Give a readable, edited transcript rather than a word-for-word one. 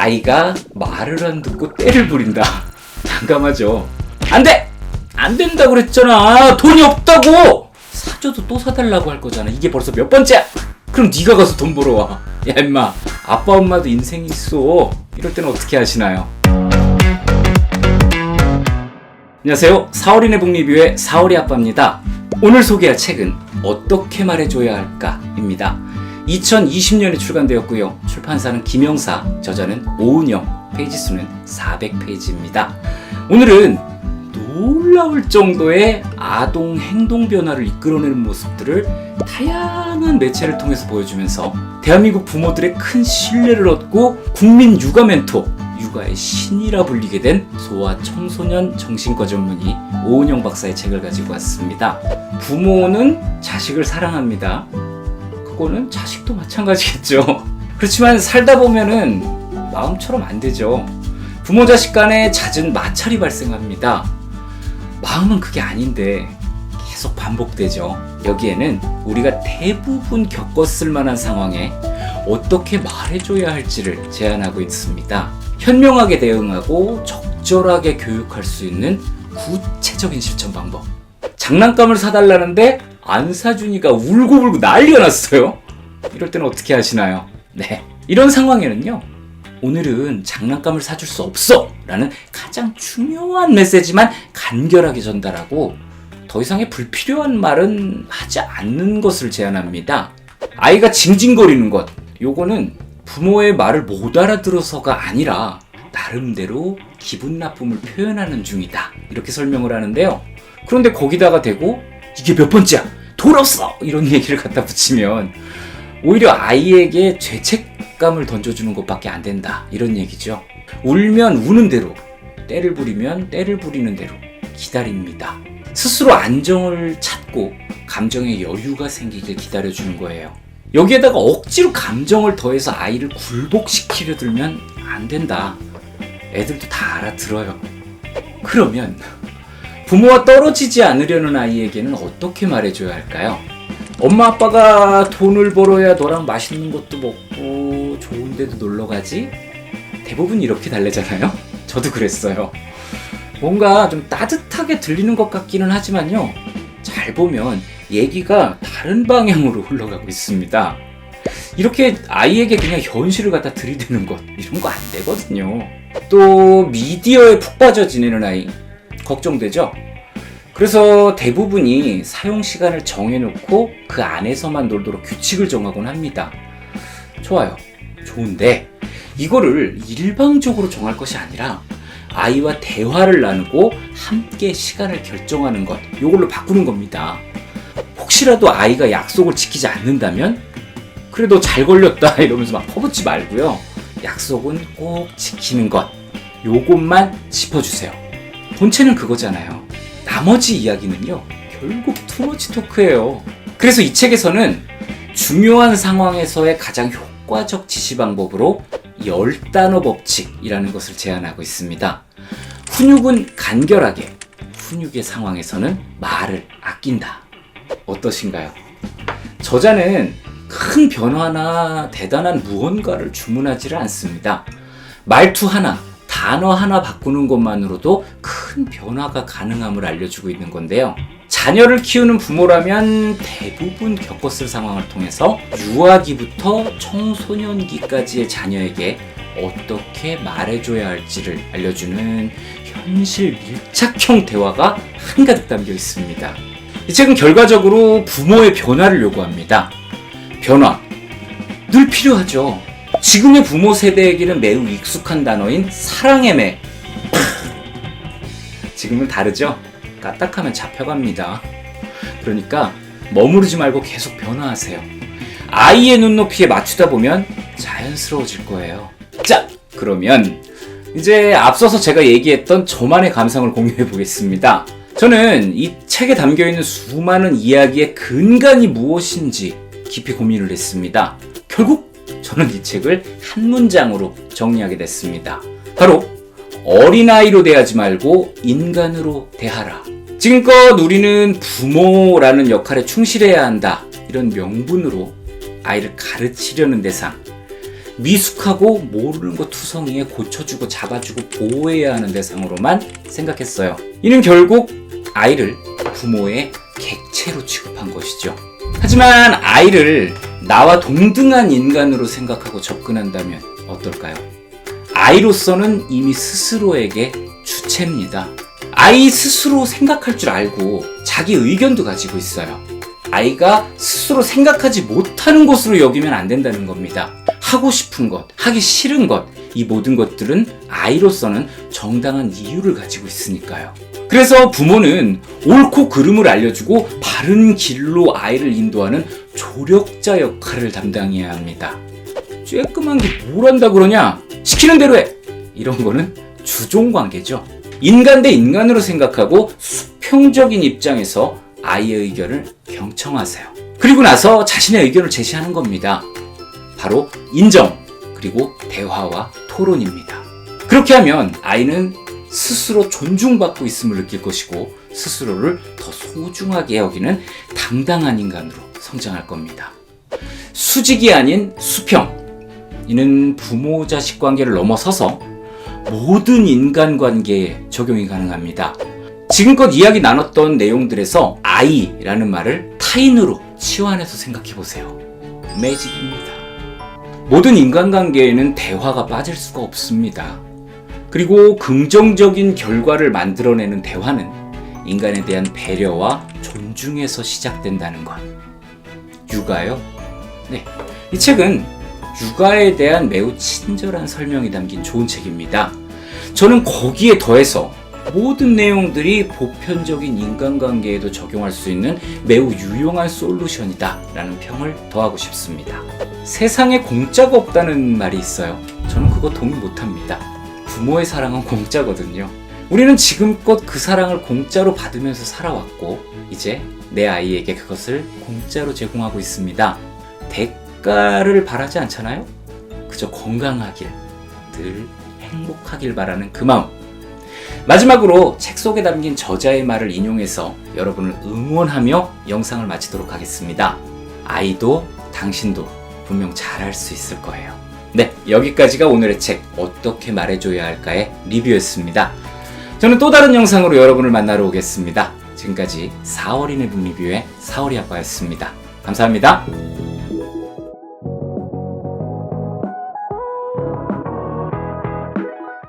아이가 말을 안 듣고 때를 부린다. 난감하죠. 안 돼! 안 된다고 그랬잖아. 돈이 없다고! 사줘도 또 사달라고 할 거잖아. 이게 벌써 몇 번째야? 그럼 네가 가서 돈 벌어와. 야 임마, 아빠 엄마도 인생이 있어. 이럴 때는 어떻게 하시나요? 안녕하세요. 사월인의 북리뷰의 사월이 아빠입니다. 오늘 소개할 책은 어떻게 말해줘야 할까입니다. 2020년에 출간되었고요. 출판사는 김영사, 저자는 오은영, 페이지 수는 400페이지입니다. 오늘은 놀라울 정도의 아동 행동 변화를 이끌어내는 모습들을 다양한 매체를 통해서 보여주면서 대한민국 부모들의 큰 신뢰를 얻고 국민 육아 멘토, 육아의 신이라 불리게 된 소아 청소년 정신과 전문의 오은영 박사의 책을 가지고 왔습니다. 부모는 자식을 사랑합니다. 그거는 자식도 마찬가지겠죠. 그렇지만 살다 보면은 마음처럼 안 되죠. 부모 자식 간에 잦은 마찰이 발생합니다. 마음은 그게 아닌데 계속 반복되죠. 여기에는 우리가 대부분 겪었을 만한 상황에 어떻게 말해줘야 할지를 제안하고 있습니다. 현명하게 대응하고 적절하게 교육할 수 있는 구체적인 실천 방법. 장난감을 사달라는데 안 사주니까 울고불고 난리가 났어요. 이럴 때는 어떻게 하시나요? 네, 이런 상황에는요, 오늘은 장난감을 사줄 수 없어! 라는 가장 중요한 메시지만 간결하게 전달하고 더 이상의 불필요한 말은 하지 않는 것을 제안합니다. 아이가 징징거리는 것, 요거는 부모의 말을 못 알아들어서가 아니라 나름대로 기분 나쁨을 표현하는 중이다, 이렇게 설명을 하는데요. 그런데 거기다가 대고 이게 몇 번째야? 돈 없어! 이런 얘기를 갖다 붙이면 오히려 아이에게 죄책감을 던져주는 것밖에 안 된다, 이런 얘기죠. 울면 우는 대로, 때를 부리면 때를 부리는 대로 기다립니다. 스스로 안정을 찾고 감정의 여유가 생기길 기다려주는 거예요. 여기에다가 억지로 감정을 더해서 아이를 굴복시키려 들면 안 된다. 애들도 다 알아들어요. 그러면 부모와 떨어지지 않으려는 아이에게는 어떻게 말해줘야 할까요? 엄마 아빠가 돈을 벌어야 너랑 맛있는 것도 먹고 좋은 데도 놀러 가지? 대부분 이렇게 달래잖아요? 저도 그랬어요. 뭔가 좀 따뜻하게 들리는 것 같기는 하지만요, 잘 보면 얘기가 다른 방향으로 흘러가고 있습니다. 이렇게 아이에게 그냥 현실을 갖다 들이대는 것, 이런 거 안 되거든요. 또 미디어에 푹 빠져 지내는 아이, 걱정되죠? 그래서 대부분이 사용 시간을 정해놓고 그 안에서만 놀도록 규칙을 정하곤 합니다. 좋아요. 좋은데 이거를 일방적으로 정할 것이 아니라 아이와 대화를 나누고 함께 시간을 결정하는 것, 이걸로 바꾸는 겁니다. 혹시라도 아이가 약속을 지키지 않는다면 그래도 잘 걸렸다 이러면서 막 퍼붓지 말고요. 약속은 꼭 지키는 것, 요것만 짚어주세요. 본체는 그거잖아요. 나머지 이야기는요, 결국 투머치 토크예요. 그래서 이 책에서는 중요한 상황에서의 가장 효과적 지시 방법으로 10단어 법칙이라는 것을 제안하고 있습니다. 훈육은 간결하게, 훈육의 상황에서는 말을 아낀다. 어떠신가요? 저자는 큰 변화나 대단한 무언가를 주문하지를 않습니다. 말투 하나, 단어 하나 바꾸는 것만으로도 큰 변화가 가능함을 알려주고 있는 건데요. 자녀를 키우는 부모라면 대부분 겪었을 상황을 통해서 유아기부터 청소년기까지의 자녀에게 어떻게 말해줘야 할지를 알려주는 현실 밀착형 대화가 한가득 담겨 있습니다. 이 책은 결과적으로 부모의 변화를 요구합니다. 변화, 늘 필요하죠. 지금의 부모 세대에게는 매우 익숙한 단어인 사랑의 매. 지금은 다르죠? 까딱하면 잡혀갑니다. 그러니까 머무르지 말고 계속 변화하세요. 아이의 눈높이에 맞추다 보면 자연스러워질 거예요. 자, 그러면 이제 앞서서 제가 얘기했던 저만의 감상을 공유해 보겠습니다. 저는 이 책에 담겨있는 수많은 이야기의 근간이 무엇인지 깊이 고민을 했습니다. 결국 저는 이 책을 한 문장으로 정리하게 됐습니다. 바로 어린아이로 대하지 말고 인간으로 대하라. 지금껏 우리는 부모라는 역할에 충실해야 한다, 이런 명분으로 아이를 가르치려는 대상, 미숙하고 모르는 것 투성이에 고쳐주고 잡아주고 보호해야 하는 대상으로만 생각했어요. 이는 결국 아이를 부모의 객체로 취급한 것이죠. 하지만 아이를 나와 동등한 인간으로 생각하고 접근한다면 어떨까요? 아이로서는 이미 스스로에게 주체입니다. 아이 스스로 생각할 줄 알고 자기 의견도 가지고 있어요. 아이가 스스로 생각하지 못하는 것으로 여기면 안 된다는 겁니다. 하고 싶은 것, 하기 싫은 것, 이 모든 것들은 아이로서는 정당한 이유를 가지고 있으니까요. 그래서 부모는 옳고 그름을 알려주고 바른 길로 아이를 인도하는 조력자 역할을 담당해야 합니다. 쬐끔한 게 뭘 한다 그러냐? 시키는 대로 해! 이런 거는 주종관계죠. 인간 대 인간으로 생각하고 수평적인 입장에서 아이의 의견을 경청하세요. 그리고 나서 자신의 의견을 제시하는 겁니다. 바로 인정, 그리고 대화와 토론입니다. 그렇게 하면 아이는 스스로 존중받고 있음을 느낄 것이고 스스로를 더 소중하게 여기는 당당한 인간으로 성장할 겁니다. 수직이 아닌 수평. 이는 부모-자식 관계를 넘어서서 모든 인간관계에 적용이 가능합니다. 지금껏 이야기 나눴던 내용들에서 아이라는 말을 타인으로 치환해서 생각해보세요. 매직입니다. 모든 인간관계에는 대화가 빠질 수가 없습니다. 그리고 긍정적인 결과를 만들어내는 대화는 인간에 대한 배려와 존중에서 시작된다는 것. 육아요? 네, 이 책은 육아에 대한 매우 친절한 설명이 담긴 좋은 책입니다. 저는 거기에 더해서 모든 내용들이 보편적인 인간관계에도 적용할 수 있는 매우 유용한 솔루션이다 라는 평을 더하고 싶습니다. 세상에 공짜가 없다는 말이 있어요. 저는 그거 동의 못합니다. 부모의 사랑은 공짜거든요. 우리는 지금껏 그 사랑을 공짜로 받으면서 살아왔고 이제 내 아이에게 그것을 공짜로 제공하고 있습니다. 대가를 바라지 않잖아요? 그저 건강하길, 늘 행복하길 바라는 그 마음. 마지막으로 책 속에 담긴 저자의 말을 인용해서 여러분을 응원하며 영상을 마치도록 하겠습니다. 아이도 당신도 분명 잘할 수 있을 거예요. 네, 여기까지가 오늘의 책 어떻게 말해줘야 할까의 리뷰였습니다. 저는 또 다른 영상으로 여러분을 만나러 오겠습니다. 지금까지 4월인의 북리뷰의 4월이 아빠였습니다. 감사합니다.